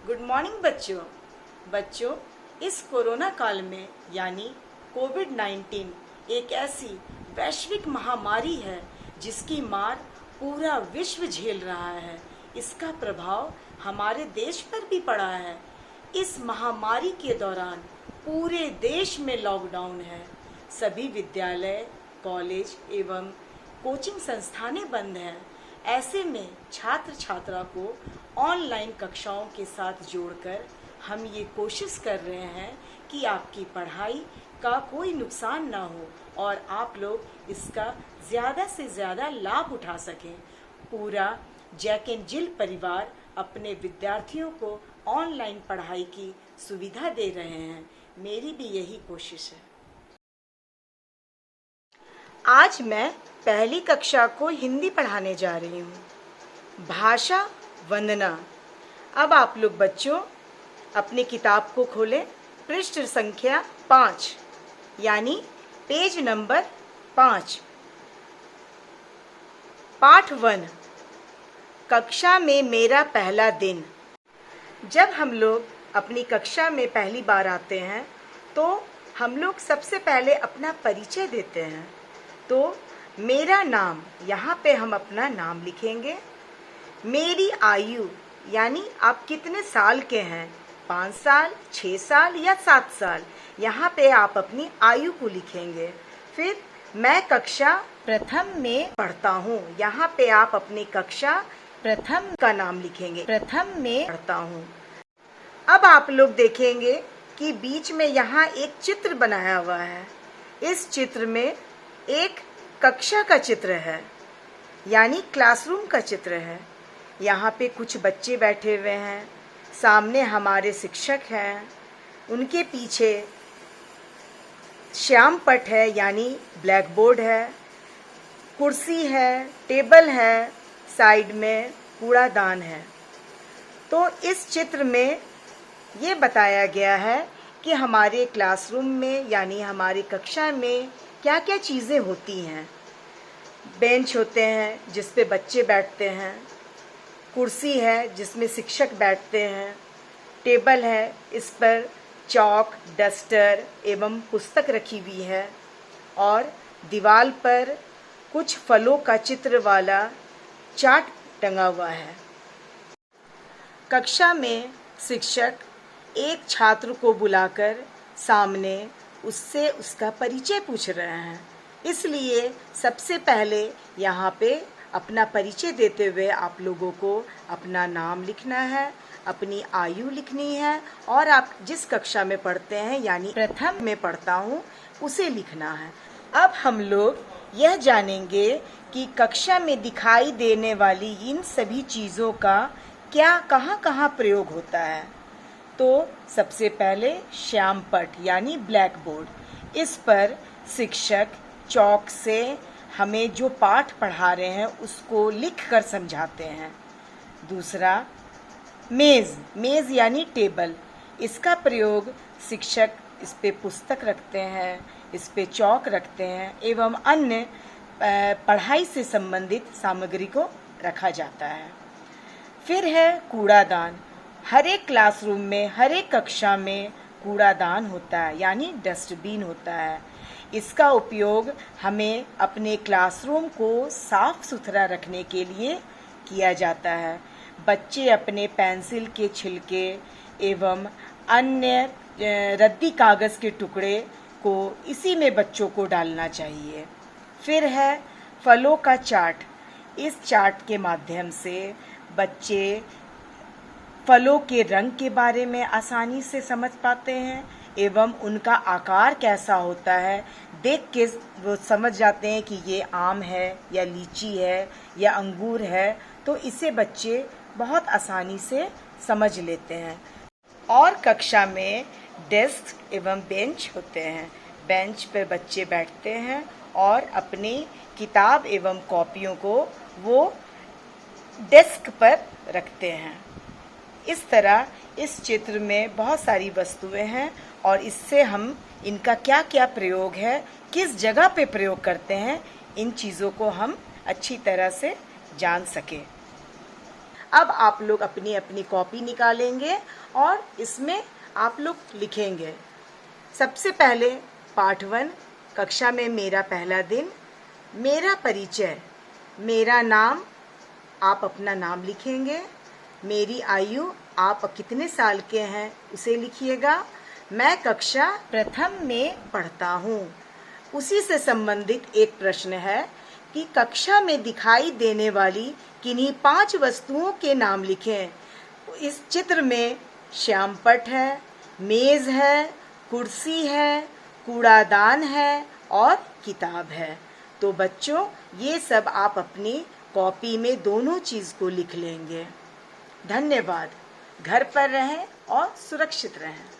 Good morning बच्चों इस corona काल में यानी कोविड-19 एक ऐसी वैश्विक महामारी है जिसकी मार पूरा विश्व झेल रहा है। इसका प्रभाव हमारे देश पर भी पड़ा है। इस महामारी के दौरान पूरे देश में लॉकडाउन है। सभी विद्यालय, कॉलेज एवं कोचिंग संस्थानें बंद हैं। ऐसे में छात्र छात्रा को ऑनलाइन कक्षाओं के साथ जोड़कर हम ये कोशिश कर रहे हैं कि आपकी पढ़ाई का कोई नुकसान ना हो और आप लोग इसका ज़्यादा से ज़्यादा लाभ उठा सकें। पूरा जैक एंड जिल परिवार अपने विद्यार्थियों को ऑनलाइन पढ़ाई की सुविधा दे रहे हैं। मेरी भी यही कोशिश है। आज मैं पहली कक्षा को हिंदी पढ़ाने जा रही हूँ। भाषा वंदना। अब आप लोग बच्चों अपनी किताब को खोलें। पृष्ठ संख्या 5 यानी पेज नंबर 5। पाठ 1, कक्षा में मेरा पहला दिन। जब हम लोग अपनी कक्षा में पहली बार आते हैं तो हम लोग सबसे पहले अपना परिचय देते हैं। तो मेरा नाम, यहाँ पे हम अपना नाम लिखेंगे। मेरी आयु यानी आप कितने साल के हैं, 5 साल, 6 साल या 7 साल, यहाँ पे आप अपनी आयु को लिखेंगे। फिर मैं कक्षा प्रथम में पढ़ता हूँ, यहाँ पे आप अपनी कक्षा प्रथम का नाम लिखेंगे। प्रथम में पढ़ता हूँ। अब आप लोग देखेंगे कि बीच में यहाँ एक चित्र बनाया हुआ है। इस चित्र में एक कक्षा का चित्र है यानी क्लासरूम का चित्र है। यहाँ पे कुछ बच्चे बैठे हुए हैं। सामने हमारे शिक्षक हैं। उनके पीछे श्याम पट है यानी ब्लैक बोर्ड है। कुर्सी है, टेबल है, साइड में कूड़ादान है। तो इस चित्र में ये बताया गया है कि हमारे क्लासरूम में यानी हमारी कक्षा में क्या क्या चीज़ें होती हैं। बेंच होते हैं जिस पे बच्चे बैठते हैं। कुर्सी है जिसमें शिक्षक बैठते हैं। टेबल है, इस पर चॉक, डस्टर एवं पुस्तक रखी हुई है। और दीवार पर कुछ फलों का चित्र वाला चार्ट टंगा हुआ है। कक्षा में शिक्षक एक छात्र को बुलाकर सामने उससे उसका परिचय पूछ रहे हैं। इसलिए सबसे पहले यहाँ पे अपना परिचय देते हुए आप लोगों को अपना नाम लिखना है, अपनी आयु लिखनी है और आप जिस कक्षा में पढ़ते हैं यानी प्रथम में पढ़ता हूँ उसे लिखना है। अब हम लोग यह जानेंगे कि कक्षा में दिखाई देने वाली इन सभी चीज़ों का क्या कहाँ प्रयोग होता है। तो सबसे पहले श्याम पट यानी ब्लैक बोर्ड। इस पर शिक्षक चॉक से हमें जो पाठ पढ़ा रहे हैं उसको लिख कर समझाते हैं। दूसरा मेज़ यानी टेबल। इसका प्रयोग शिक्षक इस पे पुस्तक रखते हैं, इस पे चॉक रखते हैं एवं अन्य पढ़ाई से संबंधित सामग्री को रखा जाता है। फिर है कूड़ादान। हर एक क्लासरूम में, हर एक कक्षा में कूड़ादान होता है यानी डस्टबिन होता है। इसका उपयोग हमें अपने क्लासरूम को साफ सुथरा रखने के लिए किया जाता है। बच्चे अपने पेंसिल के छिलके एवं अन्य रद्दी कागज़ के टुकड़े को इसी में बच्चों को डालना चाहिए। फिर है फलों का चार्ट। इस चार्ट के माध्यम से बच्चे फलों के रंग के बारे में आसानी से समझ पाते हैं एवं उनका आकार कैसा होता है देख के वो समझ जाते हैं कि ये आम है या लीची है या अंगूर है। तो इसे बच्चे बहुत आसानी से समझ लेते हैं। और कक्षा में डेस्क एवं बेंच होते हैं। बेंच पर बच्चे बैठते हैं और अपनी किताब एवं कॉपियों को वो डेस्क पर रखते हैं। इस तरह इस चित्र में बहुत सारी वस्तुएं हैं और इससे हम इनका क्या क्या प्रयोग है, किस जगह पे प्रयोग करते हैं, इन चीज़ों को हम अच्छी तरह से जान सकें। अब आप लोग अपनी अपनी कॉपी निकालेंगे और इसमें आप लोग लिखेंगे। सबसे पहले पाठ 1, कक्षा में मेरा पहला दिन, मेरा परिचय, मेरा नाम, आप अपना नाम लिखेंगे। मेरी आयु, आप कितने साल के हैं उसे लिखिएगा। मैं कक्षा प्रथम में पढ़ता हूँ। उसी से संबंधित एक प्रश्न है कि कक्षा में दिखाई देने वाली किन्हीं 5 वस्तुओं के नाम लिखें। इस चित्र में श्यामपट्ट है, मेज़ है, कुर्सी है, कूड़ादान है और किताब है। तो बच्चों, ये सब आप अपनी कॉपी में दोनों चीज़ को लिख लेंगे। धन्यवाद। घर पर रहें और सुरक्षित रहें।